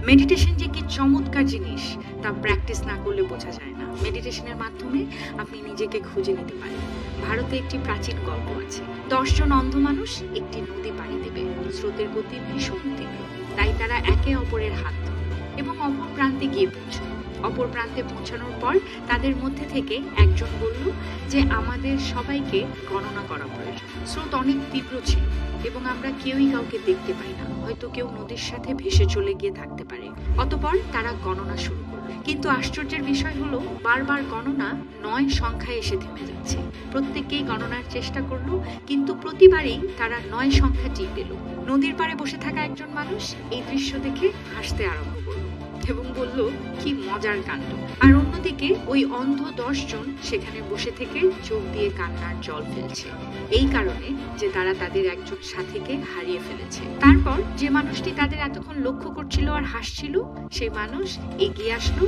Meditation যে কি চমৎকার জিনিস তা প্র্যাকটিস না করলে বোঝা যায় না। মেডিটেশনের মাধ্যমে আপনি নিজেকে খুঁজে নিতে পারেন। ভারতে একটি প্রাচীন গল্প আছে। 10 জন অন্ধ মানুষ একটি নদী পাড়ি দেবে। স্রোতের গতি ভীষণ তীব্র, তাই তারা একে অপরের হাত ধরল এবং অপর প্রান্তে গিয়ে পৌঁছল। অপর প্রান্তে পৌঁছানোর পর তাদের মধ্যে থেকে একজন বলল যে আমাদের সবাইকে গণনা করা প্রয়োজন। স্রোত অনেক তীব্র ছিল এবং আমরা কেউই কাউকে দেখতে পাই না, হয়তো কেউ নদীর সাথে ভেসে চলে গিয়ে থাকতে পারে। অতঃপর তারা গণনা শুরু করলো, কিন্তু আশ্চর্যের বিষয় হলো বারবার গণনা 9 সংখ্যায় এসে থেমে যাচ্ছে। প্রত্যেকেই গণনার চেষ্টা করলো, কিন্তু প্রতিবারই তারা 9 সংখ্যাটি পেল। নদীর পাড়ে বসে থাকা একজন মানুষ এই দৃশ্য দেখে হাসতে আরম্ভ করলো এবং বলল, কি মজার কাণ্ড। আর অন্যদিকে ওই অন্ধ 10 জন সেখানে বসে থেকে চোখ দিয়ে কান্নার জল ফেলছে, এই কারণে যে তারা তাদের একজন সাথীকে হারিয়ে ফেলেছে। তারপর যে মানুষটি তাদের এতক্ষণ লক্ষ্য করছিল আর হাসছিল, সেই মানুষ এগিয়ে আসলো